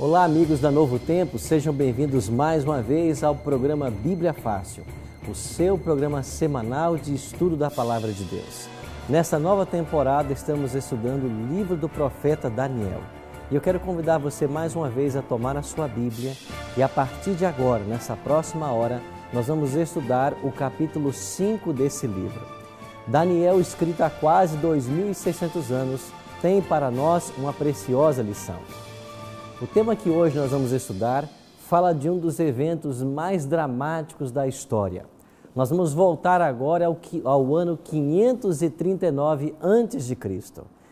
Olá, amigos da Novo Tempo, sejam bem-vindos mais uma vez ao programa Bíblia Fácil, o seu programa semanal de estudo da Palavra de Deus. Nesta nova temporada, estamos estudando o livro do profeta Daniel. E eu quero convidar você mais uma vez a tomar a sua Bíblia e a partir de agora, nessa próxima hora, nós vamos estudar o capítulo 5 desse livro. Daniel, escrito há quase 2.600 anos, tem para nós uma preciosa lição. O tema que hoje nós vamos estudar fala de um dos eventos mais dramáticos da história. Nós vamos voltar agora ao ano 539 a.C.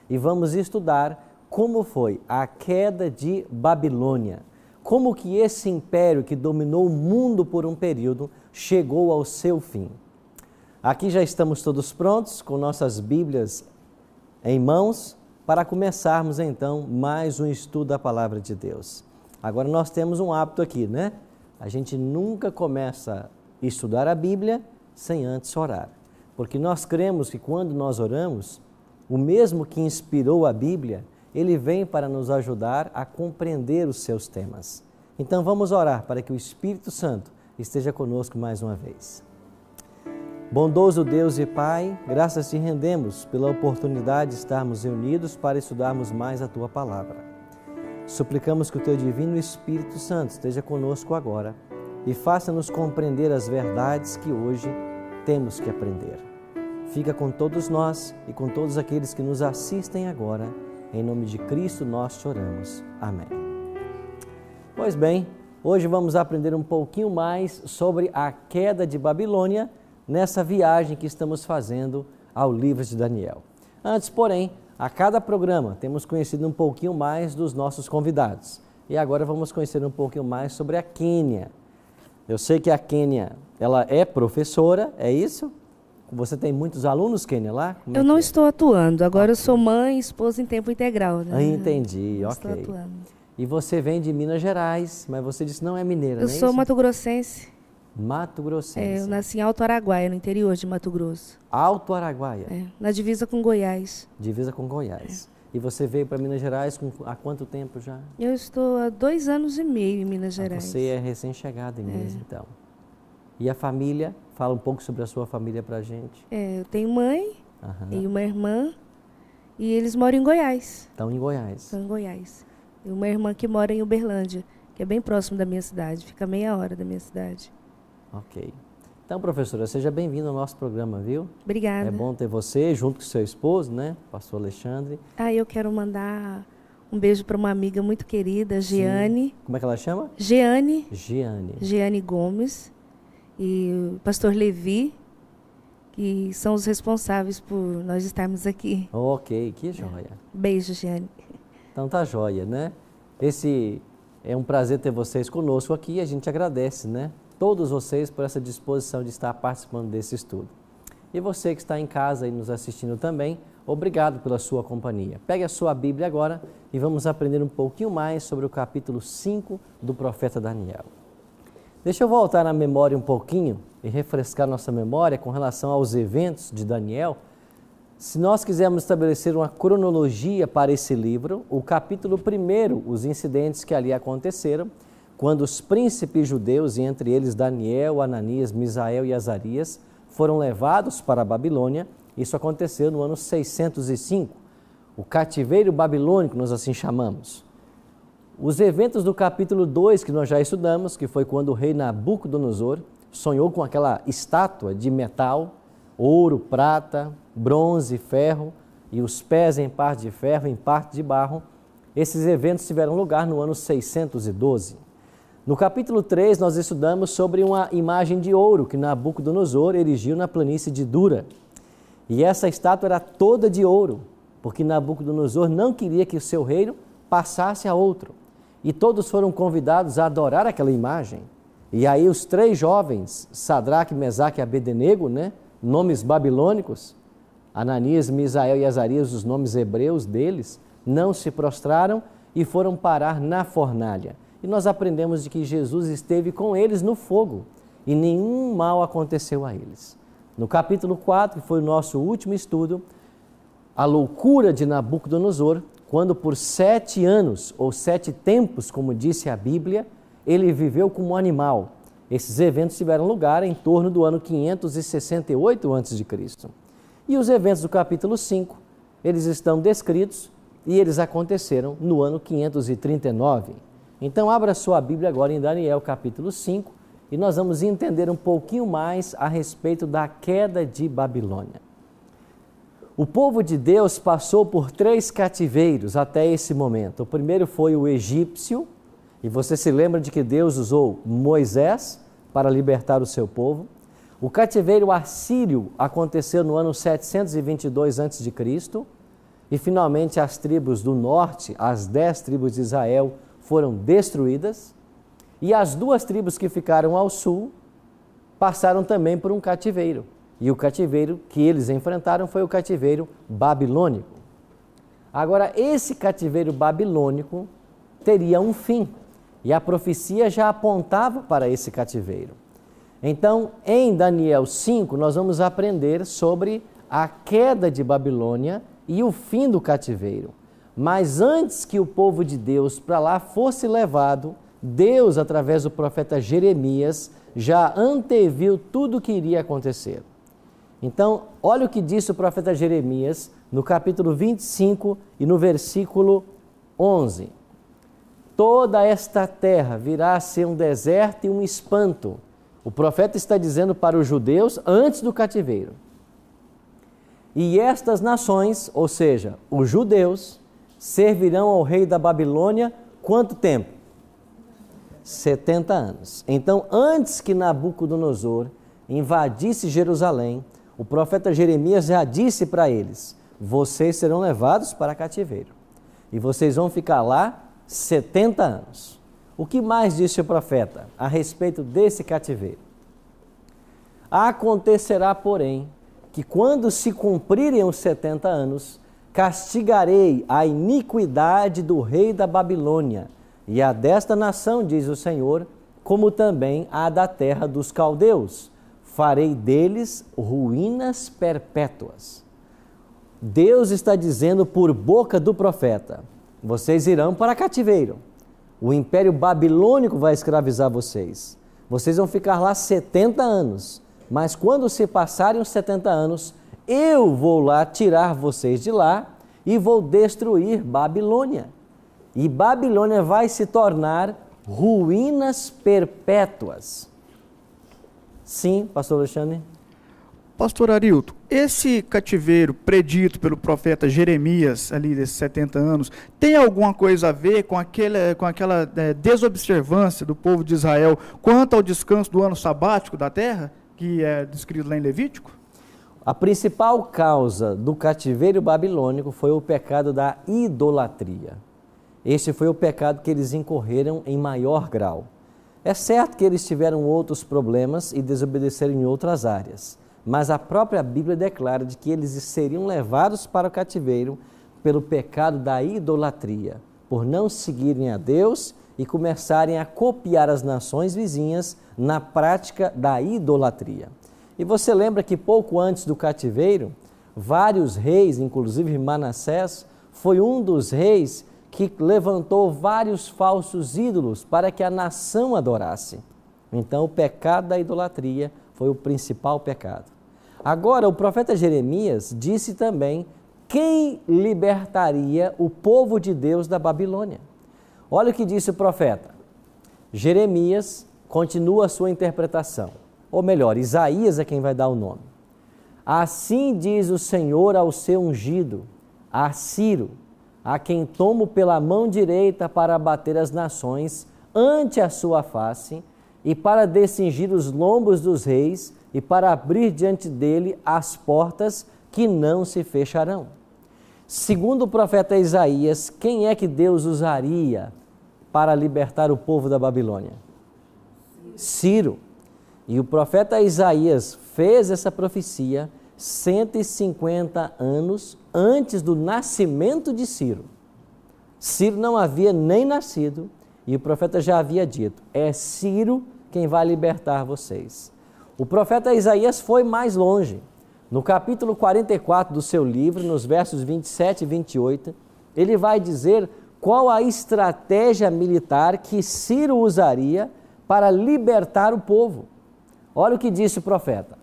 e vamos estudar como foi a queda de Babilônia, como que esse império que dominou o mundo por um período chegou ao seu fim. Aqui já estamos todos prontos com nossas Bíblias em mãos, para começarmos então mais um estudo da Palavra de Deus. Agora nós temos um hábito aqui, né? A gente nunca começa a estudar a Bíblia sem antes orar. Porque nós cremos que quando nós oramos, o mesmo que inspirou a Bíblia, ele vem para nos ajudar a compreender os seus temas. Então vamos orar para que o Espírito Santo esteja conosco mais uma vez. Bondoso Deus e Pai, graças te rendemos pela oportunidade de estarmos reunidos para estudarmos mais a Tua Palavra. Suplicamos que o Teu Divino Espírito Santo esteja conosco agora e faça-nos compreender as verdades que hoje temos que aprender. Fica com todos nós e com todos aqueles que nos assistem agora. Em nome de Cristo nós te oramos. Amém. Pois bem, hoje vamos aprender um pouquinho mais sobre a queda de Babilônia, nessa viagem que estamos fazendo ao livro de Daniel. Antes, porém, a cada programa temos conhecido um pouquinho mais dos nossos convidados. E agora vamos conhecer um pouquinho mais sobre a Kênia. Eu sei que a Kênia, ela é professora, é isso? Você tem muitos alunos, Kênia, lá? Eu não estou atuando, agora eu sou mãe e esposa em tempo integral. Né? Entendi, não ok. Estou atuando. E você vem de Minas Gerais, mas você disse que não é mineira, Eu não é sou isso? mato-grossense. Mato Grossense. Eu nasci em Alto Araguaia, no interior de Mato Grosso. Alto Araguaia. Na divisa com Goiás. Divisa com Goiás. E você veio para Minas Gerais há quanto tempo já? Eu estou há 2 anos e meio em Minas Gerais. Você é recém-chegada em Minas, então. E a família? Fala um pouco sobre a sua família para a gente. Eu tenho mãe e uma irmã, e eles moram em Goiás. Estão em Goiás. Estão em Goiás. E uma irmã que mora em Uberlândia, que é bem próximo da minha cidade, fica meia hora da minha cidade. Ok. Então, professora, seja bem-vinda ao nosso programa, viu? Obrigada. É bom ter você junto com seu esposo, né? Pastor Alexandre. Eu quero mandar um beijo para uma amiga muito querida, Giane. Como é que ela chama? Giane. Giane. Giane Gomes e o pastor Levi, que são os responsáveis por nós estarmos aqui. Ok, que joia. Beijo, Giane. Então tá joia, né? Esse é um prazer ter vocês conosco aqui e a gente agradece, né? Todos vocês por essa disposição de estar participando desse estudo. E você que está em casa e nos assistindo também, obrigado pela sua companhia. Pegue a sua Bíblia agora e vamos aprender um pouquinho mais sobre o capítulo 5 do profeta Daniel. Deixa eu voltar na memória um pouquinho e refrescar nossa memória com relação aos eventos de Daniel. Se nós quisermos estabelecer uma cronologia para esse livro, o capítulo 1, os incidentes que ali aconteceram, quando os príncipes judeus, e entre eles Daniel, Ananias, Misael e Azarias, foram levados para a Babilônia. Isso aconteceu no ano 605, o cativeiro babilônico, nós assim chamamos. Os eventos do capítulo 2 que nós já estudamos, que foi quando o rei Nabucodonosor sonhou com aquela estátua de metal, ouro, prata, bronze e ferro, e os pés em parte de ferro, em parte de barro. Esses eventos tiveram lugar no ano 612. No capítulo 3, nós estudamos sobre uma imagem de ouro que Nabucodonosor erigiu na planície de Dura. E essa estátua era toda de ouro, porque Nabucodonosor não queria que o seu reino passasse a outro. E todos foram convidados a adorar aquela imagem. E aí os 3 jovens, Sadraque, Mesaque e Abednego, né, nomes babilônicos, Ananias, Misael e Azarias, os nomes hebreus deles, não se prostraram e foram parar na fornalha. E nós aprendemos de que Jesus esteve com eles no fogo e nenhum mal aconteceu a eles. No capítulo 4, que foi o nosso último estudo, a loucura de Nabucodonosor quando por 7 anos, ou 7 tempos, como disse a Bíblia, ele viveu como animal. Esses eventos tiveram lugar em torno do ano 568 a.C. E os eventos do capítulo 5, eles estão descritos e eles aconteceram no ano 539. Então, abra sua Bíblia agora em Daniel capítulo 5 e nós vamos entender um pouquinho mais a respeito da queda de Babilônia. O povo de Deus passou por 3 cativeiros até esse momento. O primeiro foi o egípcio, e você se lembra de que Deus usou Moisés para libertar o seu povo. O cativeiro assírio aconteceu no ano 722 a.C. e finalmente as tribos do norte, as 10 tribos de Israel, foram destruídas. E as 2 tribos que ficaram ao sul passaram também por um cativeiro. E o cativeiro que eles enfrentaram foi o cativeiro babilônico. Agora, esse cativeiro babilônico teria um fim, e a profecia já apontava para esse cativeiro. Então, em Daniel 5, nós vamos aprender sobre a queda de Babilônia e o fim do cativeiro. Mas antes que o povo de Deus para lá fosse levado, Deus, através do profeta Jeremias, já anteviu tudo o que iria acontecer. Então, olha o que disse o profeta Jeremias no capítulo 25 e no versículo 11. Toda esta terra virá a ser um deserto e um espanto. O profeta está dizendo para os judeus antes do cativeiro. E estas nações, ou seja, os judeus, servirão ao rei da Babilônia quanto tempo? 70 anos. Então, antes que Nabucodonosor invadisse Jerusalém, o profeta Jeremias já disse para eles: vocês serão levados para cativeiro e vocês vão ficar lá 70 anos. O que mais disse o profeta a respeito desse cativeiro? Acontecerá, porém, que quando se cumprirem os 70 anos, castigarei a iniquidade do rei da Babilônia e a desta nação, diz o Senhor, como também a da terra dos caldeus. Farei deles ruínas perpétuas. Deus está dizendo por boca do profeta: vocês irão para cativeiro. O império babilônico vai escravizar vocês. Vocês vão ficar lá 70 anos. Mas quando se passarem os 70 anos, eu vou lá tirar vocês de lá e vou destruir Babilônia. E Babilônia vai se tornar ruínas perpétuas. Sim, pastor Alexandre? Pastor Arilton, esse cativeiro predito pelo profeta Jeremias, ali desses 70 anos, tem alguma coisa a ver com aquela desobservância do povo de Israel quanto ao descanso do ano sabático da terra, que é descrito lá em Levítico? A principal causa do cativeiro babilônico foi o pecado da idolatria. Este foi o pecado que eles incorreram em maior grau. É certo que eles tiveram outros problemas e desobedeceram em outras áreas, mas a própria Bíblia declara de que eles seriam levados para o cativeiro pelo pecado da idolatria, por não seguirem a Deus e começarem a copiar as nações vizinhas na prática da idolatria. E você lembra que pouco antes do cativeiro, vários reis, inclusive Manassés, foi um dos reis que levantou vários falsos ídolos para que a nação adorasse. Então, o pecado da idolatria foi o principal pecado. Agora, o profeta Jeremias disse também quem libertaria o povo de Deus da Babilônia. Olha o que disse o profeta. Jeremias continua a sua interpretação, ou melhor, Isaías é quem vai dar o nome. Assim diz o Senhor ao seu ungido, a Ciro, a quem tomo pela mão direita para abater as nações ante a sua face e para descingir os lombos dos reis e para abrir diante dele as portas que não se fecharão. Segundo o profeta Isaías, quem é que Deus usaria para libertar o povo da Babilônia? Ciro. E o profeta Isaías fez essa profecia 150 anos antes do nascimento de Ciro. Ciro não havia nem nascido e o profeta já havia dito: é Ciro quem vai libertar vocês. O profeta Isaías foi mais longe. No capítulo 44 do seu livro, nos versos 27 e 28, ele vai dizer qual a estratégia militar que Ciro usaria para libertar o povo. Olha o que disse o profeta: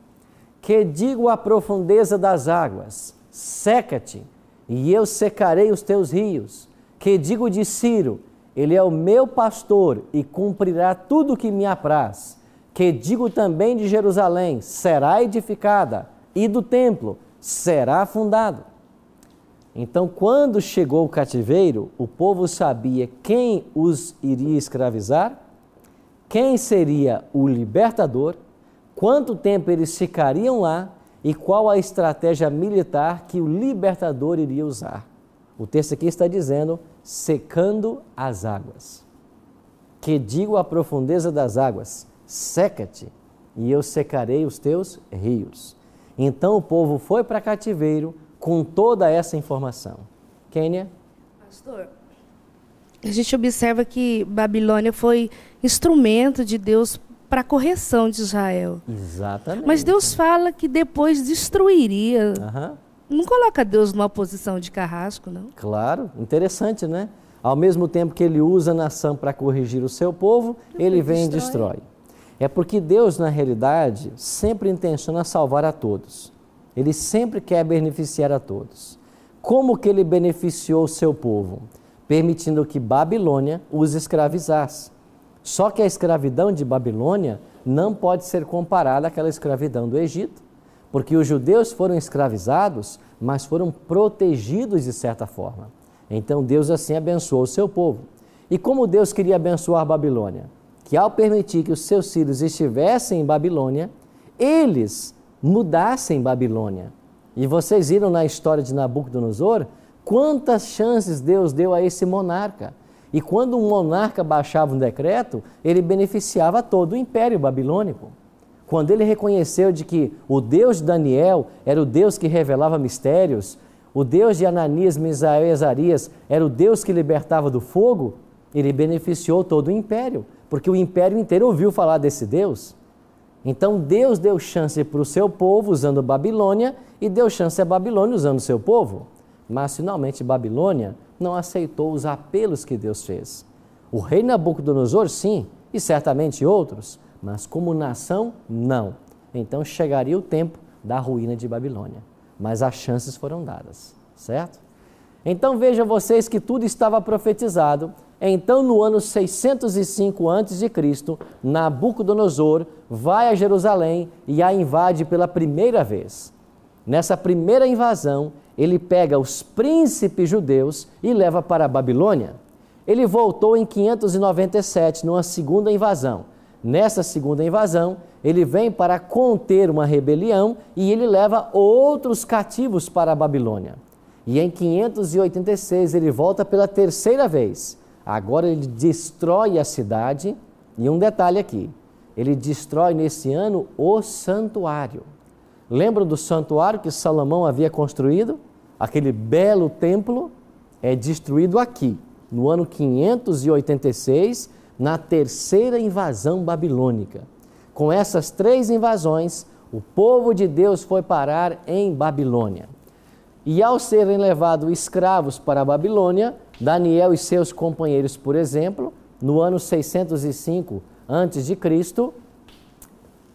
que digo à profundeza das águas, seca-te, e eu secarei os teus rios. Que digo de Ciro, ele é o meu pastor e cumprirá tudo o que me apraz. Que digo também de Jerusalém, será edificada, e do templo será fundado. Então, quando chegou o cativeiro, o povo sabia quem os iria escravizar, quem seria o libertador, quanto tempo eles ficariam lá e qual a estratégia militar que o libertador iria usar. O texto aqui está dizendo, secando as águas. Que digo à profundeza das águas, seca-te, e eu secarei os teus rios. Então o povo foi para cativeiro com toda essa informação. Kênia? Pastor, a gente observa que Babilônia foi instrumento de Deus para a correção de Israel. Exatamente. Mas Deus fala que depois destruiria. Aham. Não coloca Deus numa posição de carrasco, não? Claro, interessante, né? Ao mesmo tempo que ele usa a nação para corrigir o seu povo, ele vem e destrói. É porque Deus, na realidade, sempre intenciona salvar a todos. Ele sempre quer beneficiar a todos. Como que ele beneficiou o seu povo? Permitindo que Babilônia os escravizasse. Só que a escravidão de Babilônia não pode ser comparada àquela escravidão do Egito, porque os judeus foram escravizados, mas foram protegidos de certa forma. Então Deus assim abençoou o seu povo. E como Deus queria abençoar Babilônia? Que ao permitir que os seus filhos estivessem em Babilônia, eles mudassem Babilônia. E vocês viram na história de Nabucodonosor quantas chances Deus deu a esse monarca. E quando um monarca baixava um decreto, ele beneficiava todo o império babilônico. Quando ele reconheceu de que o Deus de Daniel era o Deus que revelava mistérios, o Deus de Ananias, Misael e Azarias era o Deus que libertava do fogo, ele beneficiou todo o império, porque o império inteiro ouviu falar desse Deus. Então Deus deu chance para o seu povo usando Babilônia e deu chance a Babilônia usando o seu povo. Mas finalmente Babilônia não aceitou os apelos que Deus fez. O rei Nabucodonosor sim, e certamente outros, mas como nação, não. Então chegaria o tempo da ruína de Babilônia. Mas as chances foram dadas, certo? Então vejam vocês que tudo estava profetizado. Então no ano 605 a.C., Nabucodonosor vai a Jerusalém e a invade pela primeira vez. Nessa primeira invasão, ele pega os príncipes judeus e leva para a Babilônia. Ele voltou em 597, numa segunda invasão. Nessa segunda invasão, ele vem para conter uma rebelião e ele leva outros cativos para a Babilônia. E em 586 ele volta pela terceira vez. Agora ele destrói a cidade. E um detalhe aqui, ele destrói nesse ano o santuário. Lembram do santuário que Salomão havia construído? Aquele belo templo é destruído aqui, no ano 586, na terceira invasão babilônica. Com essas três invasões, o povo de Deus foi parar em Babilônia. E ao serem levados escravos para a Babilônia, Daniel e seus companheiros, por exemplo, no ano 605 a.C.,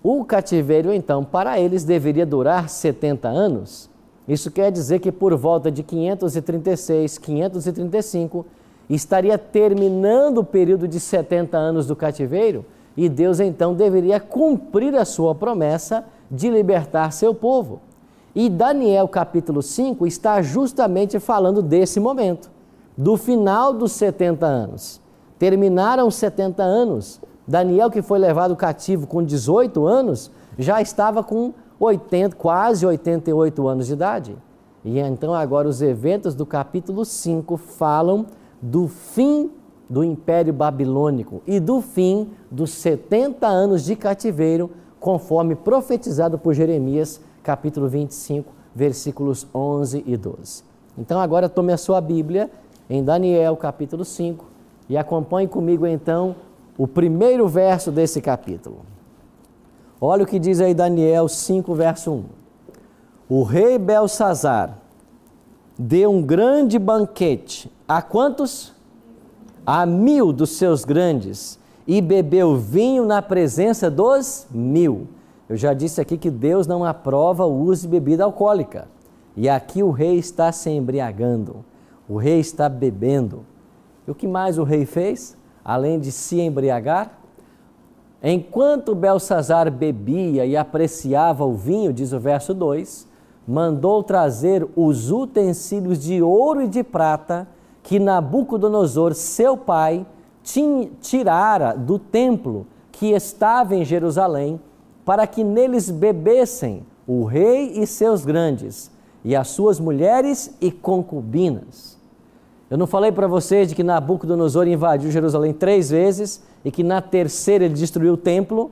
o cativeiro, então, para eles deveria durar 70 anos. Isso quer dizer que por volta de 536, 535, estaria terminando o período de 70 anos do cativeiro e Deus, então, deveria cumprir a sua promessa de libertar seu povo. E Daniel, capítulo 5, está justamente falando desse momento, do final dos 70 anos. Terminaram os 70 anos. Daniel, que foi levado cativo com 18 anos, já estava com quase 88 anos de idade. E então agora os eventos do capítulo 5 falam do fim do Império Babilônico e do fim dos 70 anos de cativeiro, conforme profetizado por Jeremias, capítulo 25, versículos 11 e 12. Então agora tome a sua Bíblia em Daniel, capítulo 5, e acompanhe comigo então o primeiro verso desse capítulo. Olha o que diz aí Daniel 5, verso 1. O rei Belsazar deu um grande banquete. A quantos? A 1000 dos seus grandes, e bebeu vinho na presença dos 1000. Eu já disse aqui que Deus não aprova o uso de bebida alcoólica. E aqui o rei está se embriagando, o rei está bebendo. E o que mais o rei fez? Além de se embriagar, enquanto Belsazar bebia e apreciava o vinho, diz o verso 2, mandou trazer os utensílios de ouro e de prata que Nabucodonosor, seu pai, tirara do templo que estava em Jerusalém, para que neles bebessem o rei e seus grandes, e as suas mulheres e concubinas. Eu não falei para vocês de que Nabucodonosor invadiu Jerusalém 3 vezes e que na terceira ele destruiu o templo?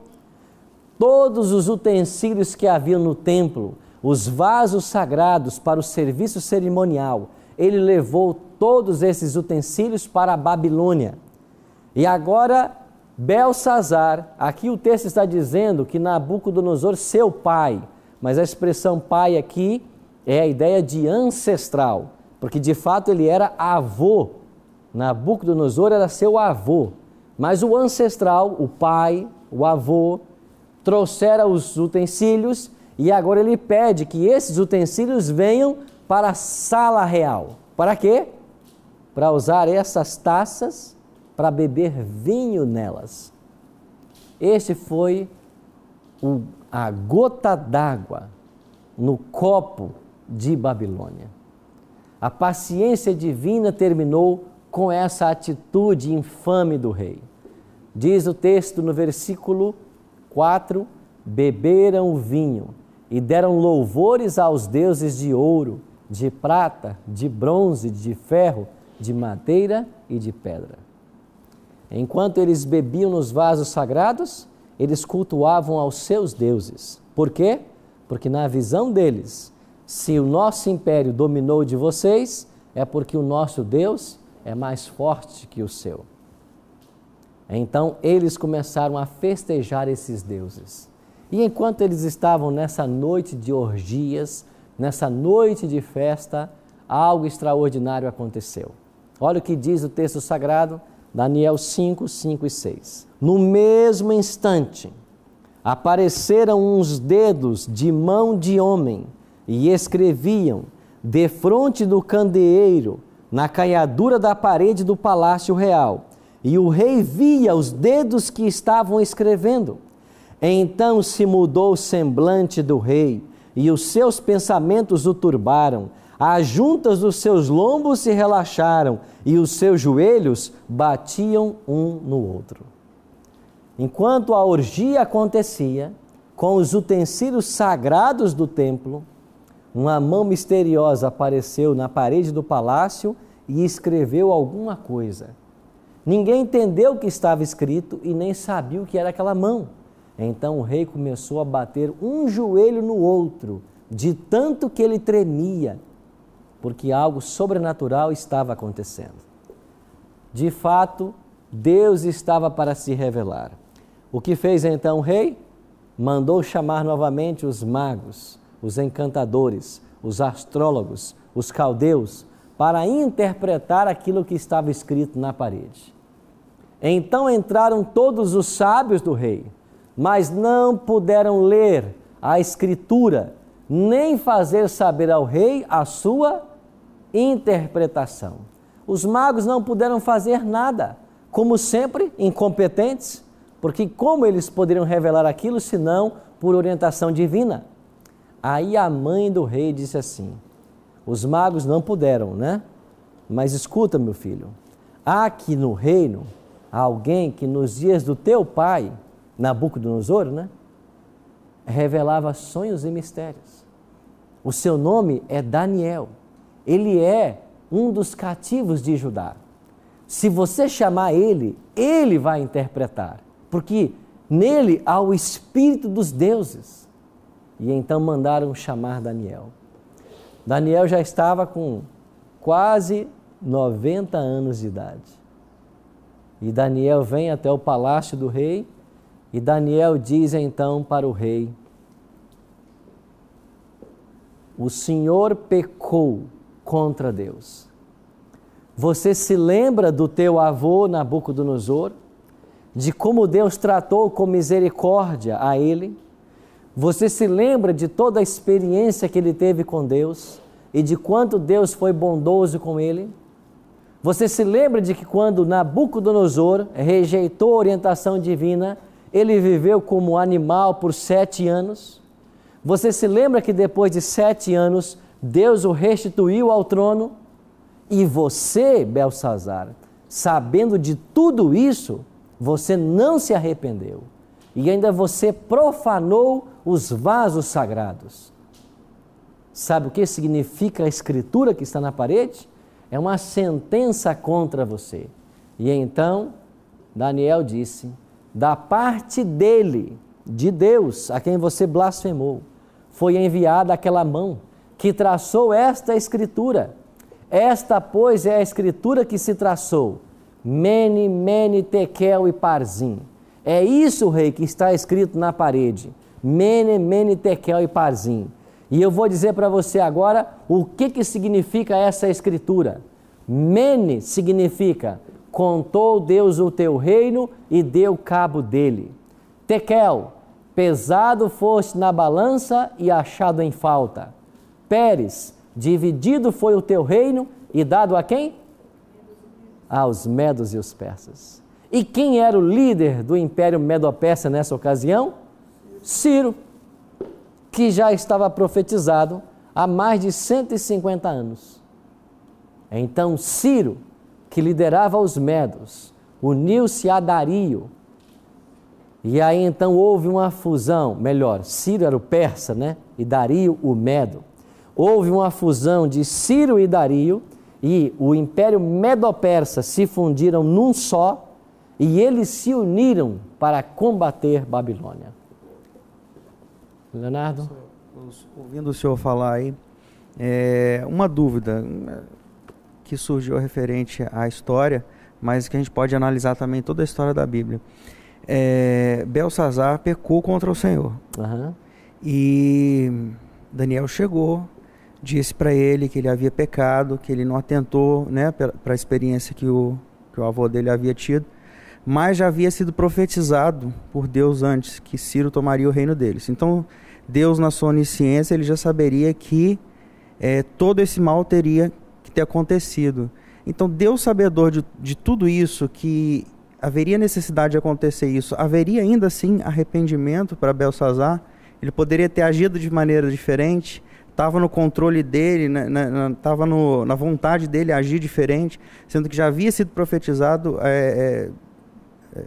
Todos os utensílios que haviam no templo, os vasos sagrados para o serviço cerimonial, ele levou todos esses utensílios para a Babilônia. E agora, Belsazar, aqui o texto está dizendo que Nabucodonosor, seu pai, mas a expressão pai aqui é a ideia de ancestral, porque de fato ele era avô. Nabucodonosor era seu avô, mas o ancestral, o pai, o avô, trouxeram os utensílios e agora ele pede que esses utensílios venham para a sala real. Para quê? Para usar essas taças para beber vinho nelas. Este foi a gota d'água no copo de Babilônia. A paciência divina terminou com essa atitude infame do rei. Diz o texto no versículo 4, beberam o vinho e deram louvores aos deuses de ouro, de prata, de bronze, de ferro, de madeira e de pedra. Enquanto eles bebiam nos vasos sagrados, eles cultuavam aos seus deuses. Por quê? Porque na visão deles, se o nosso império dominou de vocês, é porque o nosso Deus é mais forte que o seu. Então eles começaram a festejar esses deuses. E enquanto eles estavam nessa noite de orgias, nessa noite de festa, algo extraordinário aconteceu. Olha o que diz o texto sagrado, Daniel 5, 5 e 6. No mesmo instante, apareceram uns dedos de mão de homem e escreviam defronte do candeeiro, na canhadura da parede do palácio real. E o rei via os dedos que estavam escrevendo. Então se mudou o semblante do rei, e os seus pensamentos o turbaram. As juntas dos seus lombos se relaxaram, e os seus joelhos batiam um no outro. Enquanto a orgia acontecia, com os utensílios sagrados do templo, uma mão misteriosa apareceu na parede do palácio e escreveu alguma coisa. Ninguém entendeu o que estava escrito e nem sabia o que era aquela mão. Então o rei começou a bater um joelho no outro, de tanto que ele tremia, porque algo sobrenatural estava acontecendo. De fato, Deus estava para se revelar. O que fez então o rei? Mandou chamar novamente os magos, os encantadores, os astrólogos, os caldeus, para interpretar aquilo que estava escrito na parede. Então entraram todos os sábios do rei, mas não puderam ler a escritura, nem fazer saber ao rei a sua interpretação. Os magos não puderam fazer nada, como sempre, incompetentes, porque como eles poderiam revelar aquilo, senão por orientação divina? Aí a mãe do rei disse assim, os magos não puderam, né? Mas escuta, meu filho, há aqui no reino alguém que nos dias do teu pai, Nabucodonosor, né? Revelava sonhos e mistérios. O seu nome é Daniel. Ele é um dos cativos de Judá. Se você chamar ele, ele vai interpretar, porque nele há o espírito dos deuses. E então mandaram chamar Daniel. Daniel já estava com quase 90 anos de idade. E Daniel vem até o palácio do rei, e Daniel diz então para o rei, o Senhor pecou contra Deus. Você se lembra do teu avô Nabucodonosor? De como Deus tratou com misericórdia a ele? Você se lembra de toda a experiência que ele teve com Deus e de quanto Deus foi bondoso com ele? Você se lembra de que quando Nabucodonosor rejeitou a orientação divina, ele viveu como animal por 7 anos? Você se lembra que depois de 7 anos, Deus o restituiu ao trono? E você, Belsazar, sabendo de tudo isso, você não se arrependeu. E ainda você profanou os vasos sagrados. Sabe o que significa a escritura que está na parede? É uma sentença contra você. E então, Daniel disse, da parte dele, de Deus, a quem você blasfemou, foi enviada aquela mão que traçou esta escritura. Esta, pois, é a escritura que se traçou. Mene, mene, tekel e parzim. É isso, rei, que está escrito na parede. Mene, mene, tekel e parzim. E eu vou dizer para você agora o que significa essa escritura. Mene significa, contou Deus o teu reino e deu cabo dele. Tekel, pesado foste na balança e achado em falta. Pérez, dividido foi o teu reino e dado a quem? Aos medos e os persas. E quem era o líder do império medo-persa nessa ocasião? Ciro, que já estava profetizado há mais de 150 anos. Então Ciro, que liderava os medos, uniu-se a Dario. E aí então houve uma fusão, melhor, Ciro era o persa, né? E Dario o medo. Houve uma fusão de Ciro e Dario e o império medo-persa se fundiram num só e eles se uniram para combater Babilônia. Leonardo? Ouvindo o senhor falar aí, uma dúvida que surgiu referente à história, mas que a gente pode analisar também toda a história da Bíblia. Belsazar pecou contra o Senhor. Uhum. E Daniel chegou, disse para ele que ele havia pecado, que ele não atentou, né, para a experiência que o avô dele havia tido, mas já havia sido profetizado por Deus antes que Ciro tomaria o reino deles. Então, Deus, na sua onisciência, ele já saberia que todo esse mal teria que ter acontecido. Então, Deus, sabedor de tudo isso, que haveria necessidade de acontecer isso, haveria ainda assim arrependimento para Belsazar? Ele poderia ter agido de maneira diferente? Estava no controle dele, estava na vontade dele agir diferente, sendo que já havia sido profetizado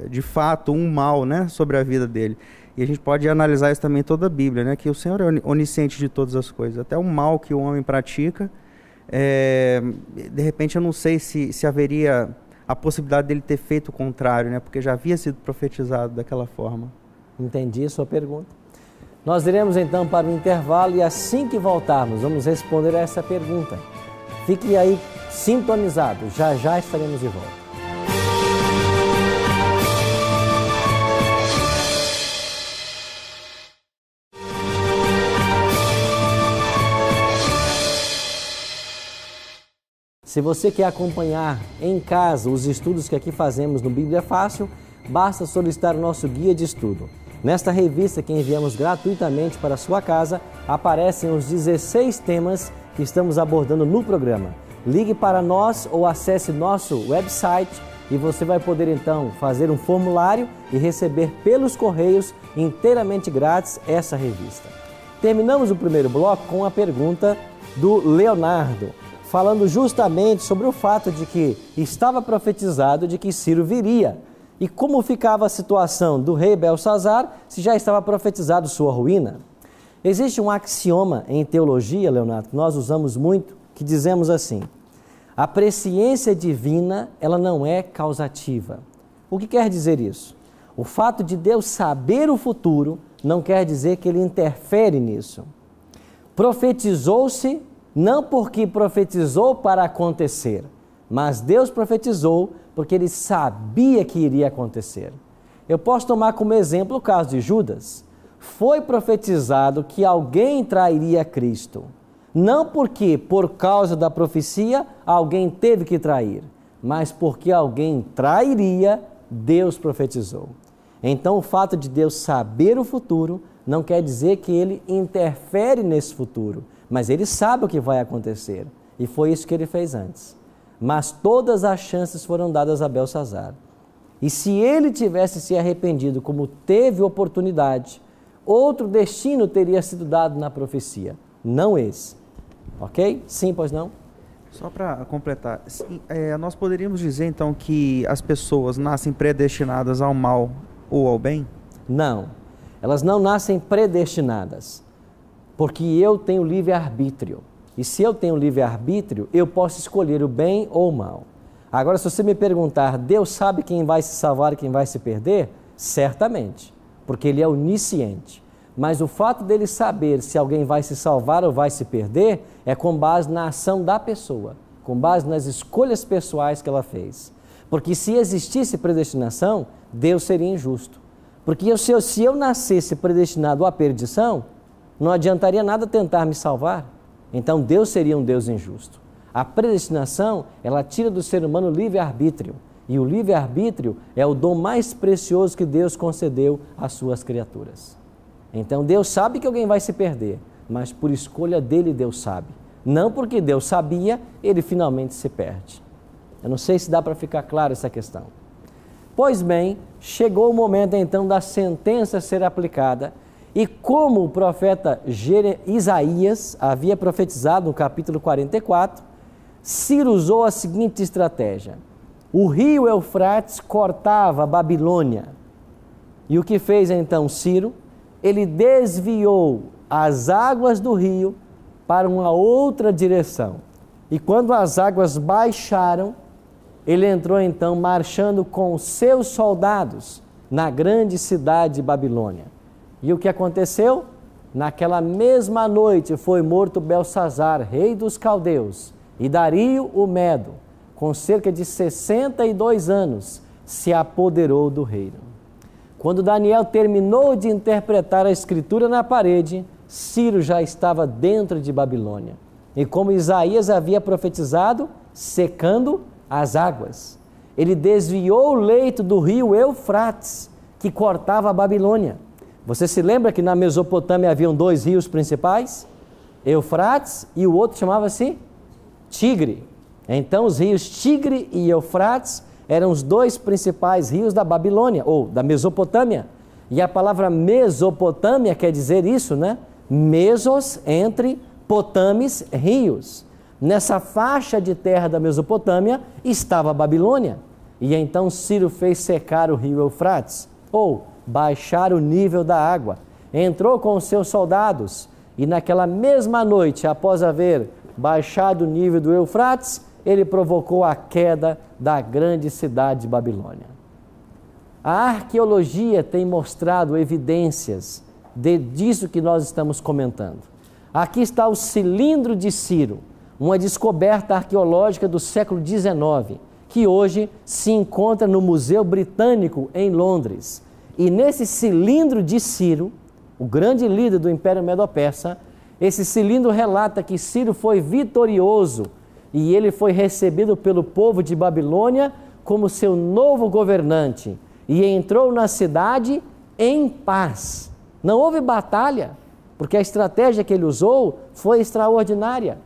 de fato um mal, né, sobre a vida dele. E a gente pode analisar isso também em toda a Bíblia, né, que o Senhor é onisciente de todas as coisas, até o mal que o homem pratica. De repente eu não sei se haveria a possibilidade dele ter feito o contrário, né, porque já havia sido profetizado daquela forma. Entendi a sua pergunta. Nós iremos então para o intervalo e assim que voltarmos, vamos responder a essa pergunta. Fique aí sintonizado, já já estaremos de volta. Se você quer acompanhar em casa os estudos que aqui fazemos no Bíblia Fácil, basta solicitar o nosso guia de estudo. Nesta revista que enviamos gratuitamente para a sua casa, aparecem os 16 temas que estamos abordando no programa. Ligue para nós ou acesse nosso website e você vai poder então fazer um formulário e receber pelos correios inteiramente grátis essa revista. Terminamos o primeiro bloco com a pergunta do Leonardo, falando justamente sobre o fato de que estava profetizado de que Ciro viria. E como ficava a situação do rei Belsazar se já estava profetizado sua ruína? Existe um axioma em teologia, Leonardo, que nós usamos muito, que dizemos assim: a presciência divina, ela não é causativa. O que quer dizer isso? O fato de Deus saber o futuro não quer dizer que ele interfere nisso. Profetizou-se não porque profetizou para acontecer, mas Deus profetizou porque ele sabia que iria acontecer. Eu posso tomar como exemplo o caso de Judas. Foi profetizado que alguém trairia Cristo, Não porque, por causa da profecia, alguém teve que trair, mas porque alguém trairia, Deus profetizou. Então, o fato de Deus saber o futuro não quer dizer que Ele interfere nesse futuro, mas Ele sabe o que vai acontecer. E foi isso que Ele fez antes. Mas todas as chances foram dadas a Belsazar. E se ele tivesse se arrependido, como teve oportunidade, outro destino teria sido dado na profecia, não esse. Ok? Sim, pois não? Só para completar, nós poderíamos dizer então que as pessoas nascem predestinadas ao mal ou ao bem? Não, elas não nascem predestinadas, porque eu tenho livre-arbítrio. E se eu tenho livre-arbítrio, eu posso escolher o bem ou o mal. Agora, se você me perguntar, Deus sabe quem vai se salvar e quem vai se perder? Certamente, porque Ele é onisciente. Mas o fato dele saber se alguém vai se salvar ou vai se perder é com base na ação da pessoa, com base nas escolhas pessoais que ela fez. Porque se existisse predestinação, Deus seria injusto. Porque se eu nascesse predestinado à perdição, não adiantaria nada tentar me salvar. Então Deus seria um Deus injusto. A predestinação, ela tira do ser humano o livre-arbítrio. E o livre-arbítrio é o dom mais precioso que Deus concedeu às suas criaturas. Então Deus sabe que alguém vai se perder, mas por escolha dele Deus sabe. Não porque Deus sabia, ele finalmente se perde. Eu não sei se dá para ficar claro essa questão. Pois bem, chegou o momento então da sentença ser aplicada. E como o profeta Isaías havia profetizado no capítulo 44, Ciro usou a seguinte estratégia. O rio Eufrates cortava a Babilônia. E o que fez então Ciro? Ele desviou as águas do rio para uma outra direção. E quando as águas baixaram, ele entrou então marchando com seus soldados na grande cidade de Babilônia. E o que aconteceu? Naquela mesma noite foi morto Belsazar, rei dos caldeus, e Dario o Medo, com cerca de 62 anos, se apoderou do reino. Quando Daniel terminou de interpretar a escritura na parede, Ciro já estava dentro de Babilônia. E como Isaías havia profetizado, secando as águas. Ele desviou o leito do rio Eufrates, que cortava a Babilônia. Você se lembra que na Mesopotâmia haviam dois rios principais? Eufrates e o outro chamava-se Tigre. Então os rios Tigre e Eufrates eram os dois principais rios da Babilônia, ou da Mesopotâmia. E a palavra Mesopotâmia quer dizer isso, né? Mesos, entre, potames, rios. Nessa faixa de terra da Mesopotâmia estava a Babilônia. E então Ciro fez secar o rio Eufrates, ou baixar o nível da água. Entrou com os seus soldados e naquela mesma noite, após haver baixado o nível do Eufrates, ele provocou a queda da grande cidade de Babilônia. A arqueologia tem mostrado evidências disso que nós estamos comentando. Aqui está o cilindro de Ciro, uma descoberta arqueológica do século XIX, que hoje se encontra no Museu Britânico em Londres. E nesse cilindro de Ciro, o grande líder do Império Medo-Persa, esse cilindro relata que Ciro foi vitorioso e ele foi recebido pelo povo de Babilônia como seu novo governante e entrou na cidade em paz. Não houve batalha, porque a estratégia que ele usou foi extraordinária.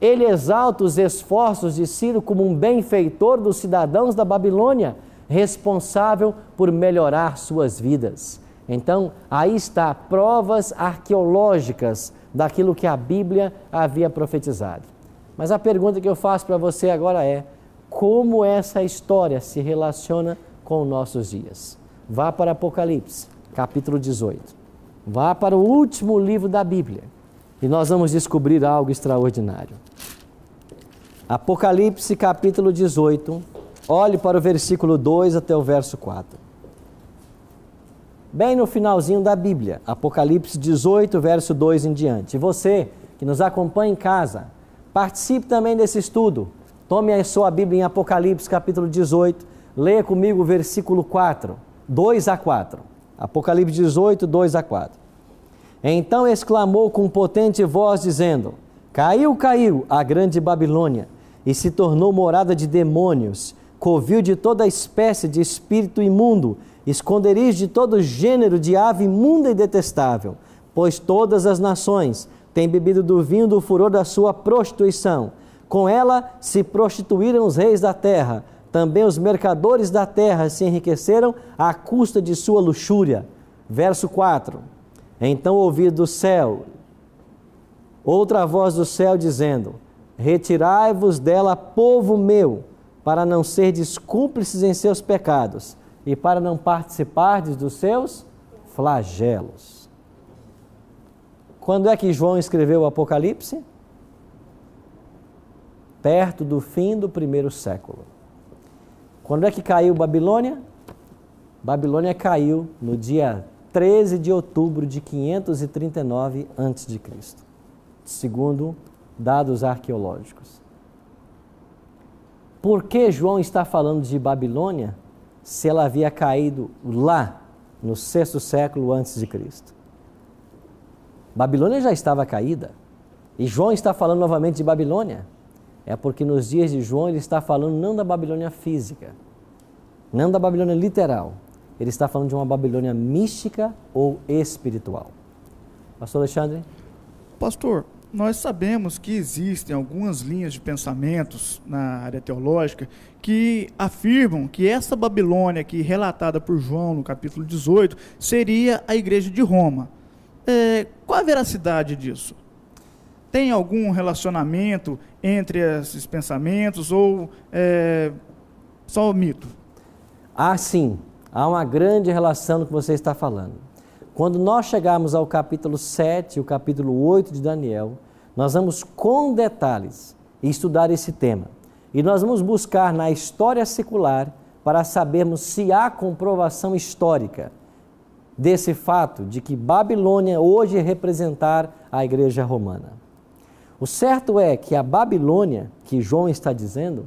Ele exalta os esforços de Ciro como um benfeitor dos cidadãos da Babilônia, responsável por melhorar suas vidas. Então, aí está provas arqueológicas daquilo que a Bíblia havia profetizado. Mas a pergunta que eu faço para você agora é: como essa história se relaciona com nossos dias? Vá para Apocalipse, capítulo 18. Vá para o último livro da Bíblia e nós vamos descobrir algo extraordinário. Apocalipse, capítulo 18. Olhe para o versículo 2 até o verso 4. Bem no finalzinho da Bíblia, Apocalipse 18, verso 2 em diante. Você que nos acompanha em casa, participe também desse estudo. Tome a sua Bíblia em Apocalipse, capítulo 18. Leia comigo o versículo 4, 2 a 4. Apocalipse 18, 2 a 4. Então exclamou com potente voz, dizendo: Caiu a grande Babilônia e se tornou morada de demônios, covil de toda espécie de espírito imundo, esconderijo de todo gênero de ave imunda e detestável, pois todas as nações têm bebido do vinho do furor da sua prostituição. Com ela se prostituíram os reis da terra, também os mercadores da terra se enriqueceram à custa de sua luxúria. Verso 4. Então ouvi do céu outra voz do céu dizendo: retirai-vos dela, povo meu, para não serdes cúmplices em seus pecados e para não participardes dos seus flagelos. Quando é que João escreveu o Apocalipse? Perto do fim do primeiro século. Quando é que caiu Babilônia? Babilônia caiu no dia 13 de outubro de 539 a.C., segundo dados arqueológicos. Por que João está falando de Babilônia se ela havia caído lá no 6º século antes de Cristo? Babilônia já estava caída. E João está falando novamente de Babilônia. É porque nos dias de João ele está falando não da Babilônia física, não da Babilônia literal. Ele está falando de uma Babilônia mística ou espiritual. Pastor Alexandre? Pastor, nós sabemos que existem algumas linhas de pensamentos na área teológica que afirmam que essa Babilônia aqui relatada por João no capítulo 18 seria a igreja de Roma. Qual a veracidade disso? Tem algum relacionamento entre esses pensamentos ou só o mito? Sim. Há uma grande relação no que você está falando. Quando nós chegarmos ao capítulo 7 e o capítulo 8 de Daniel, nós vamos com detalhes estudar esse tema. E nós vamos buscar na história secular para sabermos se há comprovação histórica desse fato de que Babilônia hoje representar a igreja romana. O certo é que a Babilônia, que João está dizendo,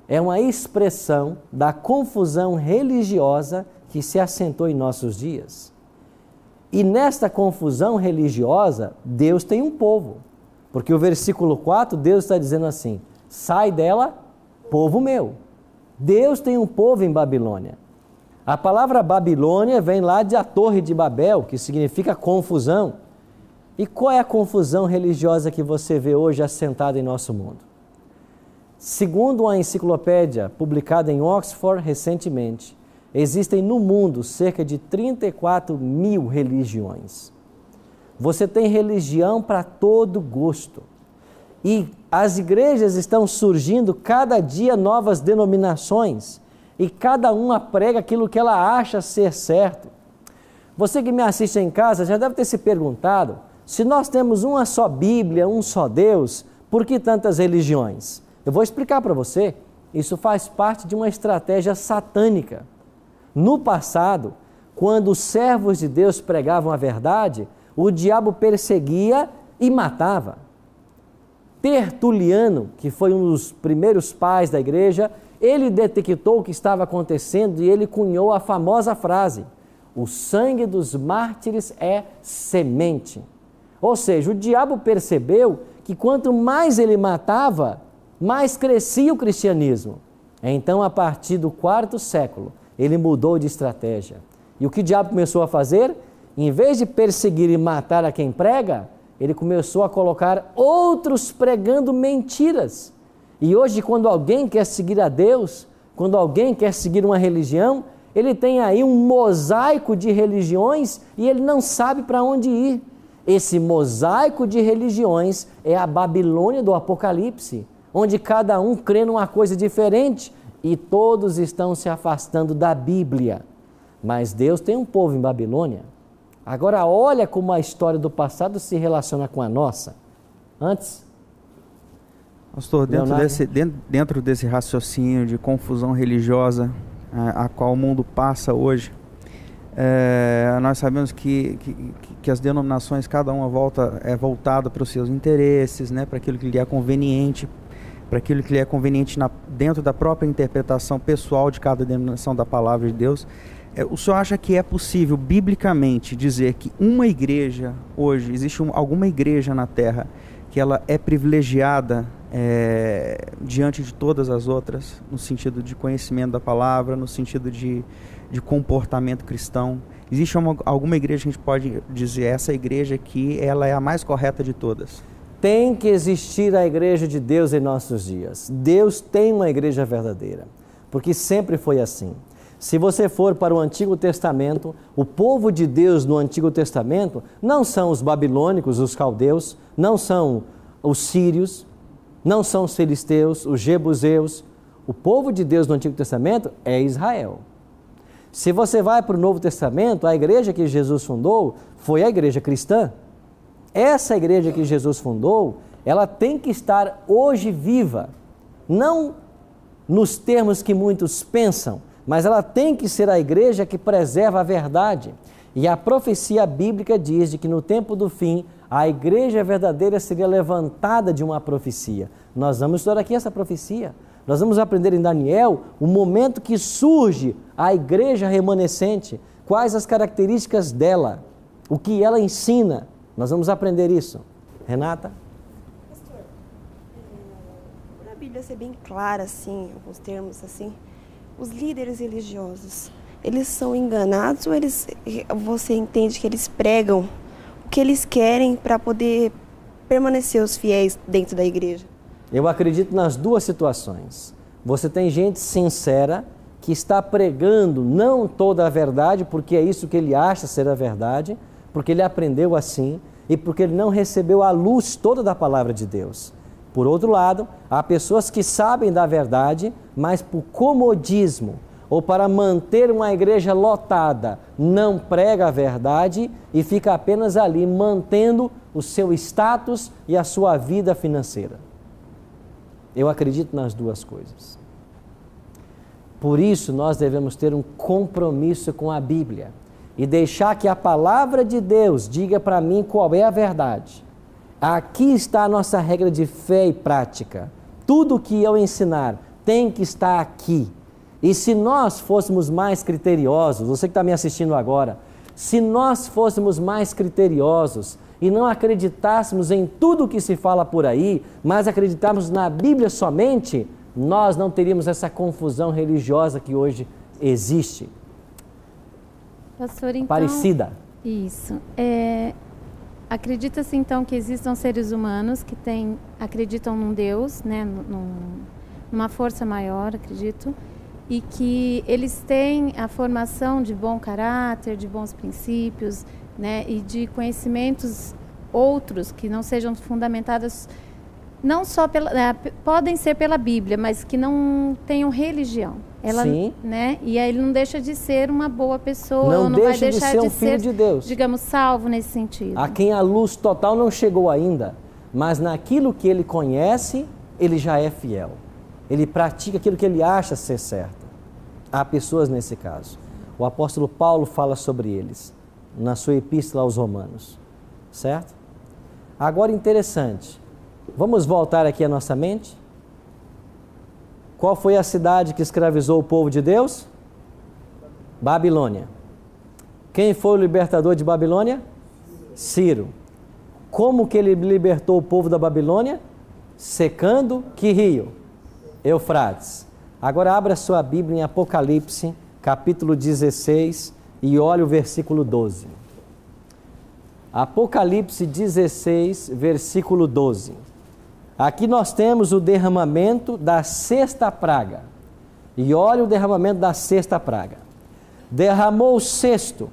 é uma expressão da confusão religiosa que se assentou em nossos dias. E nesta confusão religiosa, Deus tem um povo. Porque o versículo 4, Deus está dizendo assim: sai dela, povo meu. Deus tem um povo em Babilônia. A palavra Babilônia vem lá de a Torre de Babel, que significa confusão. E qual é a confusão religiosa que você vê hoje assentada em nosso mundo? Segundo uma enciclopédia publicada em Oxford recentemente, existem no mundo cerca de 34 mil religiões. Você tem religião para todo gosto. E as igrejas estão surgindo cada dia novas denominações e cada uma prega aquilo que ela acha ser certo. Você que me assiste em casa já deve ter se perguntado: se nós temos uma só Bíblia, um só Deus, por que tantas religiões? Eu vou explicar para você. Isso faz parte de uma estratégia satânica. No passado, quando os servos de Deus pregavam a verdade, o diabo perseguia e matava. Tertuliano, que foi um dos primeiros pais da igreja, ele detectou o que estava acontecendo e ele cunhou a famosa frase: o sangue dos mártires é semente. Ou seja, o diabo percebeu que quanto mais ele matava, mais crescia o cristianismo. Então, a partir do 4º século, ele mudou de estratégia. E o que o diabo começou a fazer? Em vez de perseguir e matar a quem prega, ele começou a colocar outros pregando mentiras. E hoje, quando alguém quer seguir a Deus, quando alguém quer seguir uma religião, ele tem aí um mosaico de religiões e ele não sabe para onde ir. Esse mosaico de religiões é a Babilônia do Apocalipse, onde cada um crê numa coisa diferente e todos estão se afastando da Bíblia. Mas Deus tem um povo em Babilônia. Agora olha como a história do passado se relaciona com a nossa. Antes, pastor, dentro desse raciocínio de confusão religiosa a qual o mundo passa hoje, nós sabemos que as denominações, cada uma é voltada para os seus interesses, né, para aquilo que lhe é conveniente, para aquilo que lhe é conveniente dentro da própria interpretação pessoal de cada denominação da palavra de Deus. O senhor acha que é possível, biblicamente, dizer que uma igreja hoje, existe alguma igreja na Terra que ela é privilegiada diante de todas as outras, no sentido de conhecimento da palavra, no sentido de comportamento cristão? Existe alguma igreja que a gente pode dizer, essa igreja aqui, ela é a mais correta de todas? Tem que existir a igreja de Deus em nossos dias. Deus tem uma igreja verdadeira, porque sempre foi assim. Se você for para o Antigo Testamento, o povo de Deus no Antigo Testamento não são os babilônicos, os caldeus, não são os sírios, não são os filisteus, os jebuseus. O povo de Deus no Antigo Testamento é Israel. Se você vai para o Novo Testamento, a igreja que Jesus fundou foi a igreja cristã. Essa igreja que Jesus fundou, ela tem que estar hoje viva, não nos termos que muitos pensam, mas ela tem que ser a igreja que preserva a verdade. E a profecia bíblica diz de que no tempo do fim, a igreja verdadeira seria levantada de uma profecia. Nós vamos estudar aqui essa profecia. Nós vamos aprender em Daniel o momento que surge a igreja remanescente, quais as características dela, o que ela ensina. Nós vamos aprender isso. Renata? Pastor, na Bíblia ser bem clara, assim, alguns termos assim, os líderes religiosos, eles são enganados ou você entende que eles pregam o que eles querem para poder permanecer os fiéis dentro da igreja? Eu acredito nas duas situações. Você tem gente sincera que está pregando não toda a verdade, porque é isso que ele acha ser a verdade, porque ele aprendeu assim e porque ele não recebeu a luz toda da palavra de Deus. Por outro lado, há pessoas que sabem da verdade, mas por comodismo ou para manter uma igreja lotada, não prega a verdade e fica apenas ali mantendo o seu status e a sua vida financeira. Eu acredito nas duas coisas. Por isso, nós devemos ter um compromisso com a Bíblia e deixar que a palavra de Deus diga para mim qual é a verdade. Aqui está a nossa regra de fé e prática. Tudo que eu ensinar tem que estar aqui. E se nós fôssemos mais criteriosos, você que está me assistindo agora, se nós fôssemos mais criteriosos e não acreditássemos em tudo que se fala por aí, mas acreditássemos na Bíblia somente, nós não teríamos essa confusão religiosa que hoje existe. Pastor, então, parecida. Isso. Acredita-se então que existam seres humanos que acreditam num Deus, né, numa força maior, acredito, e que eles têm a formação de bom caráter, de bons princípios, né, e de conhecimentos outros que não sejam fundamentados não só podem ser pela Bíblia, mas que não tenham religião. Sim. Né? E aí ele não deixa de ser uma boa pessoa, não vai deixar de ser um filho de Deus, digamos, salvo nesse sentido. A quem a luz total não chegou ainda, mas naquilo que ele conhece, ele já é fiel. Ele pratica aquilo que ele acha ser certo. Há pessoas nesse caso. O apóstolo Paulo fala sobre eles na sua epístola aos Romanos, certo? Agora, interessante, vamos voltar aqui à nossa mente. Qual foi a cidade que escravizou o povo de Deus? Babilônia. Quem foi o libertador de Babilônia? Ciro. Como que ele libertou o povo da Babilônia? Secando que rio? Eufrates. Agora abra sua Bíblia em Apocalipse, capítulo 16, e olhe o versículo 12. Apocalipse 16, versículo 12. Aqui nós temos o derramamento da sexta praga. E olha o derramamento da sexta praga. Derramou o sexto.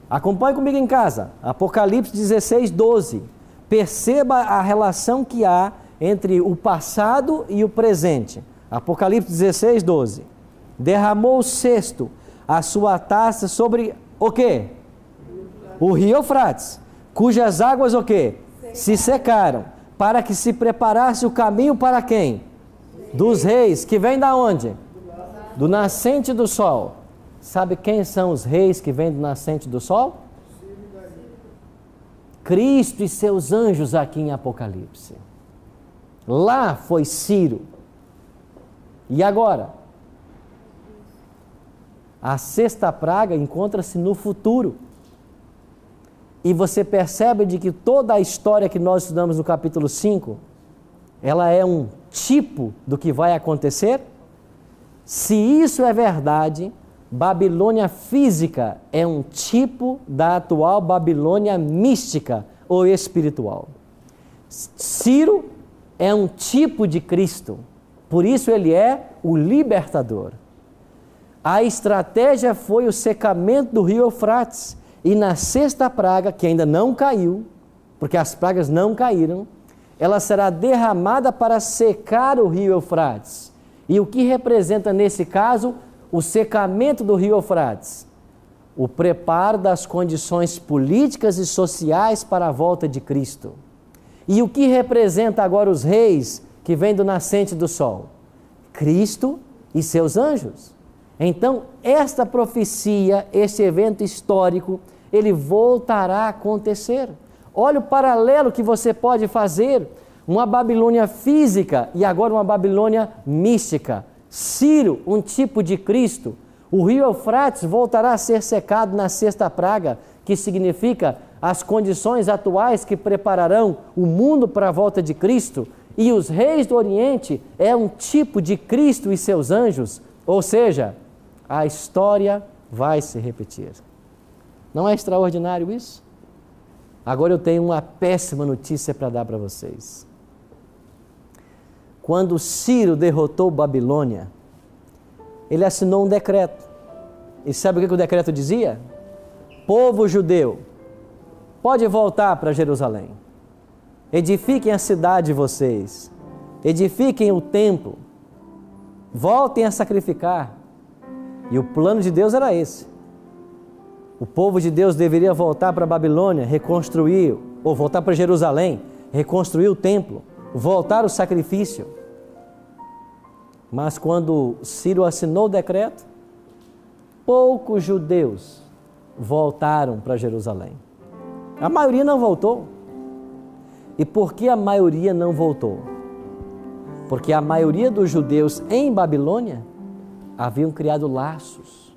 Acompanhe comigo em casa. Apocalipse 16, 12. Perceba a relação que há entre o passado e o presente. Apocalipse 16, 12. Derramou o sexto a sua taça sobre o quê? O rio Eufrates, cujas águas o quê? Se secaram. Para que se preparasse o caminho para quem? Dos reis, que vem da onde? Do nascente do sol. Sabe quem são os reis que vêm do nascente do sol? Cristo e seus anjos aqui em Apocalipse. Lá foi Ciro. E agora? A sexta praga encontra-se no futuro. E você percebe de que toda a história que nós estudamos no capítulo 5, ela é um tipo do que vai acontecer? Se isso é verdade, Babilônia física é um tipo da atual Babilônia mística ou espiritual. Ciro é um tipo de Cristo, por isso ele é o libertador. A estratégia foi o secamento do rio Eufrates, e na sexta praga, que ainda não caiu, porque as pragas não caíram, ela será derramada para secar o rio Eufrates. E o que representa nesse caso o secamento do rio Eufrates? O preparo das condições políticas e sociais para a volta de Cristo. E o que representa agora os reis que vêm do nascente do sol? Cristo e seus anjos. Então, esta profecia, este evento histórico, ele voltará a acontecer. Olha o paralelo que você pode fazer. Uma Babilônia física e agora uma Babilônia mística. Ciro, um tipo de Cristo. O rio Eufrates voltará a ser secado na sexta praga, que significa as condições atuais que prepararão o mundo para a volta de Cristo. E os reis do Oriente é um tipo de Cristo e seus anjos. Ou seja, a história vai se repetir. Não é extraordinário isso? Agora eu tenho uma péssima notícia para dar para vocês. Quando Ciro derrotou Babilônia, ele assinou um decreto. E sabe o que o decreto dizia? Povo judeu, pode voltar para Jerusalém. Edifiquem a cidade de vocês. Edifiquem o templo. Voltem a sacrificar. E o plano de Deus era esse. O povo de Deus deveria voltar para a Babilônia, reconstruir, ou voltar para Jerusalém, reconstruir o templo, voltar o sacrifício. Mas quando Ciro assinou o decreto, poucos judeus voltaram para Jerusalém. A maioria não voltou. E por que a maioria não voltou? Porque a maioria dos judeus em Babilônia haviam criado laços,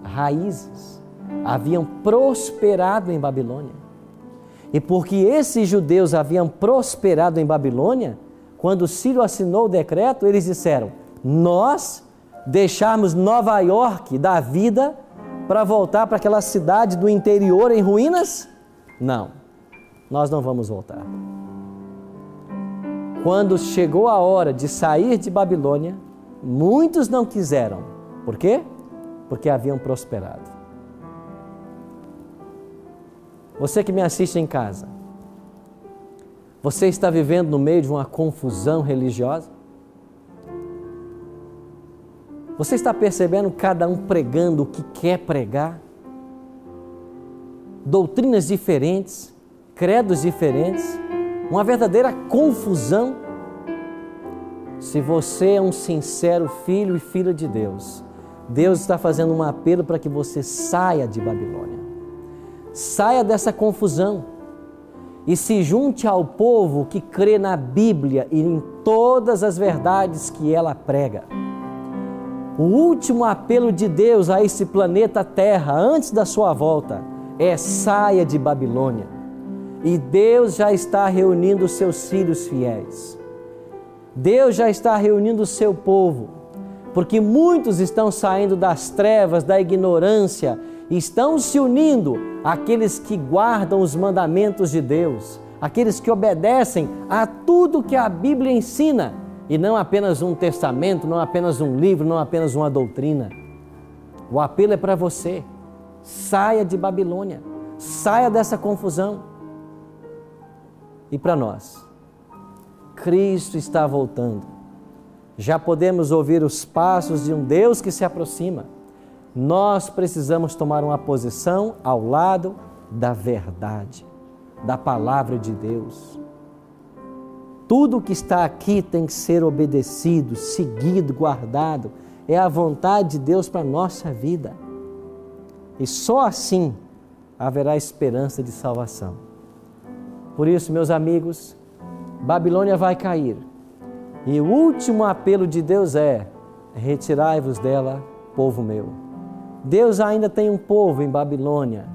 raízes, haviam prosperado em Babilônia. E porque esses judeus haviam prosperado em Babilônia, quando Ciro assinou o decreto, eles disseram: nós deixarmos Nova York da vida para voltar para aquela cidade do interior em ruínas? Não, nós não vamos voltar. Quando chegou a hora de sair de Babilônia, muitos não quiseram. Por quê? Porque haviam prosperado. Você que me assiste em casa, você está vivendo no meio de uma confusão religiosa? Você está percebendo cada um pregando o que quer pregar? Doutrinas diferentes, credos diferentes, uma verdadeira confusão. Se você é um sincero filho e filha de Deus, Deus está fazendo um apelo para que você saia de Babilônia. Saia dessa confusão e se junte ao povo que crê na Bíblia e em todas as verdades que ela prega. O último apelo de Deus a esse planeta Terra, antes da sua volta, é: saia de Babilônia. E Deus já está reunindo os seus filhos fiéis. Deus já está reunindo o seu povo, porque muitos estão saindo das trevas, da ignorância, estão se unindo àqueles que guardam os mandamentos de Deus, aqueles que obedecem a tudo que a Bíblia ensina, e não apenas um testamento, não apenas um livro, não apenas uma doutrina. O apelo é para você: saia de Babilônia, saia dessa confusão. E para nós, Cristo está voltando. Já podemos ouvir os passos de um Deus que se aproxima. Nós precisamos tomar uma posição ao lado da verdade, da palavra de Deus. Tudo que está aqui tem que ser obedecido, seguido, guardado. É a vontade de Deus para a nossa vida. E só assim haverá esperança de salvação. Por isso, meus amigos, Babilônia vai cair. E o último apelo de Deus é: retirai-vos dela, povo meu. Deus ainda tem um povo em Babilônia,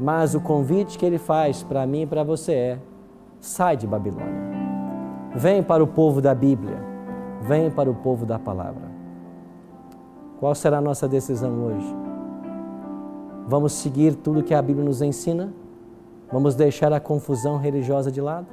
Mas o convite que ele faz para mim e para você é: sai de Babilônia. Vem para o povo da Bíblia. Vem para o povo da palavra. Qual será a nossa decisão hoje? Vamos seguir tudo que a Bíblia nos ensina? Vamos deixar a confusão religiosa de lado?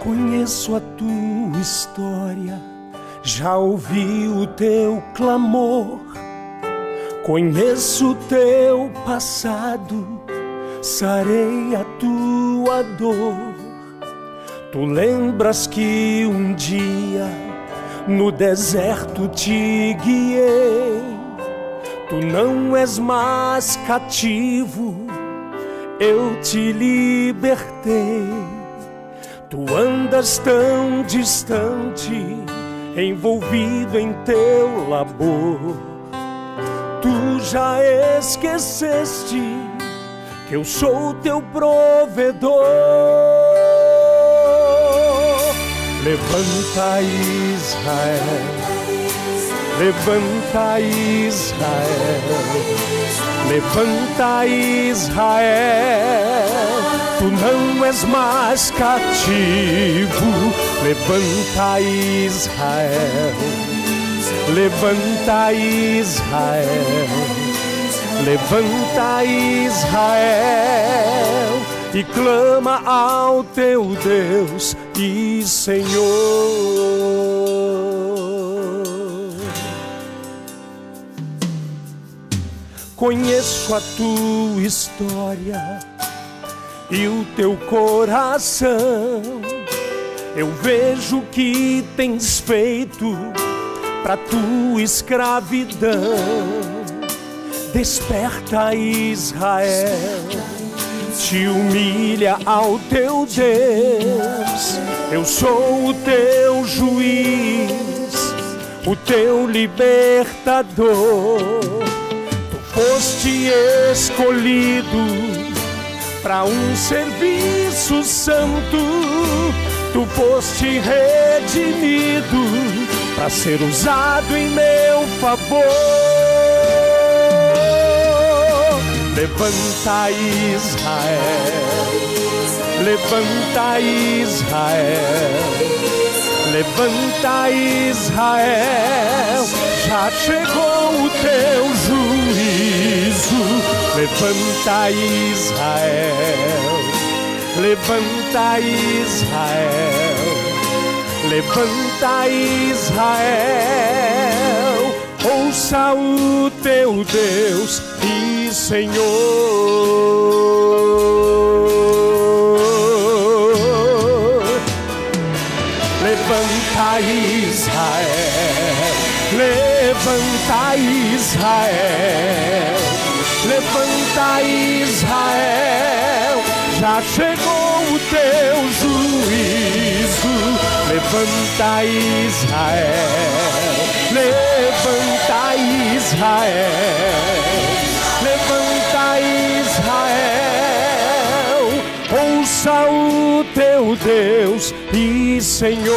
Conheço a tua história, já ouvi o teu clamor, conheço o teu passado, sarei a tua dor. Tu lembras que um dia no deserto te guiei, tu não és mais cativo, eu te libertei. Tu andas tão distante, envolvido em teu labor. Tu já esqueceste que eu sou teu provedor. Levanta, Israel, levanta, Israel, levanta, Israel. Tu não és mais cativo. Levanta, Israel, levanta, Israel, levanta, Israel, e clama ao teu Deus e Senhor. Conheço a tua história e o teu coração, eu vejo que tens feito pra tua escravidão. Desperta, Israel, te humilha ao teu Deus. Eu sou o teu juiz, o teu libertador. Tu foste escolhido para um serviço santo, tu foste redimido para ser usado em meu favor. Levanta, Israel, levanta, Israel, levanta, Israel, já chegou o teu juízo. Levanta, Israel, levanta, Israel, levanta, Israel, ouça o teu Deus e Senhor. Levanta, Israel, levanta, Israel, levanta, Israel, já chegou o teu juízo. Levanta, Israel, levanta, Israel, levanta, Israel, ouça o teu Deus e Senhor.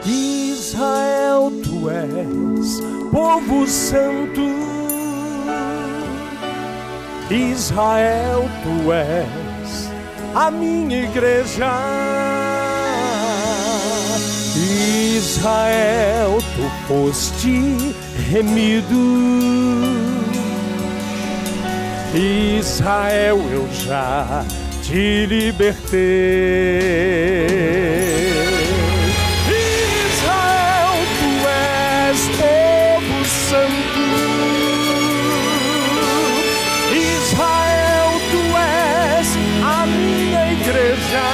Israel, tu és povo santo. Israel, tu és a minha igreja. Israel, tu foste remido. Israel, eu já te libertei. Israel, tu és povo santo. Israel, tu és a minha igreja.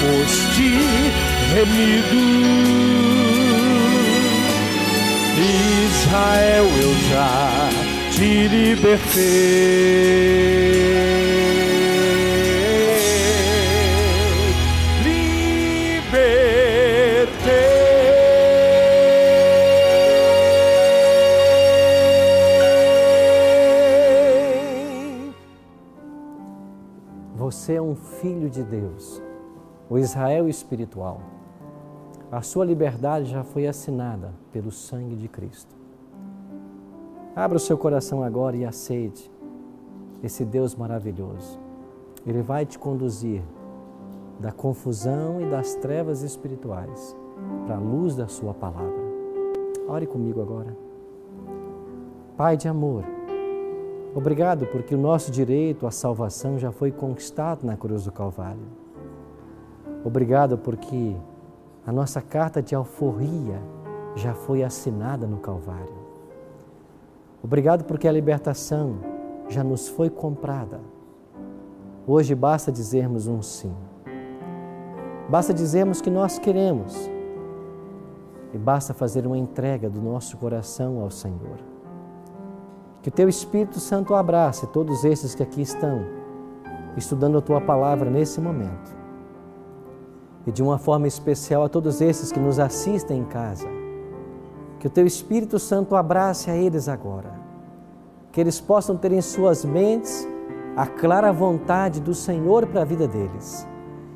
foste remido. Israel, eu já te libertei. Você é um filho de Deus, o Israel espiritual. A sua liberdade já foi assinada pelo sangue de Cristo. Abra o seu coração agora e aceite esse Deus maravilhoso. Ele vai te conduzir da confusão e das trevas espirituais para a luz da sua palavra. Ore comigo agora. Pai de amor, obrigado porque o nosso direito à salvação já foi conquistado na cruz do Calvário. Obrigado porque a nossa carta de alforria já foi assinada no Calvário. Obrigado porque a libertação já nos foi comprada. Hoje basta dizermos um sim. Basta dizermos que nós queremos. E basta fazer uma entrega do nosso coração ao Senhor. Que o Teu Espírito Santo abrace todos esses que aqui estão, estudando a Tua Palavra nesse momento. E de uma forma especial a todos esses que nos assistem em casa. Que o Teu Espírito Santo abrace a eles agora. Que eles possam ter em suas mentes a clara vontade do Senhor para a vida deles.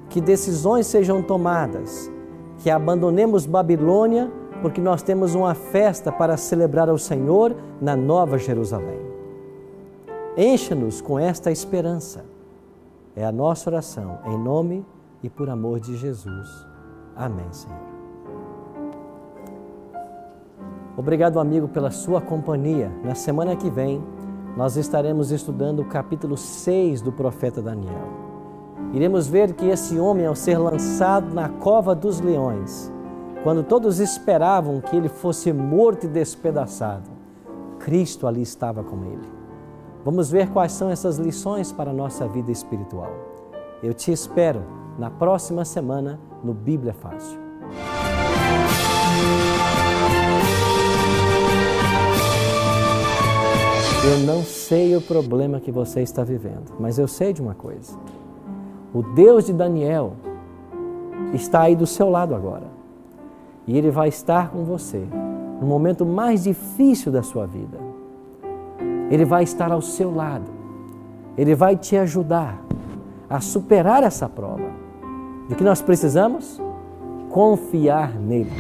Que decisões sejam tomadas. Que abandonemos Babilônia, porque nós temos uma festa para celebrar ao Senhor na Nova Jerusalém. Encha-nos com esta esperança. É a nossa oração, em nome e por amor de Jesus. Amém, Senhor. Obrigado, amigo, pela sua companhia. Na semana que vem, nós estaremos estudando o capítulo 6 do profeta Daniel. Iremos ver que esse homem, ao ser lançado na cova dos leões, quando todos esperavam que ele fosse morto e despedaçado, Cristo ali estava com ele. Vamos ver quais são essas lições para a nossa vida espiritual. Eu te espero na próxima semana no Bíblia Fácil. Eu não sei o problema que você está vivendo, mas eu sei de uma coisa. O Deus de Daniel está aí do seu lado agora. E Ele vai estar com você no momento mais difícil da sua vida. Ele vai estar ao seu lado. Ele vai te ajudar a superar essa prova. Do que nós precisamos? Confiar nele.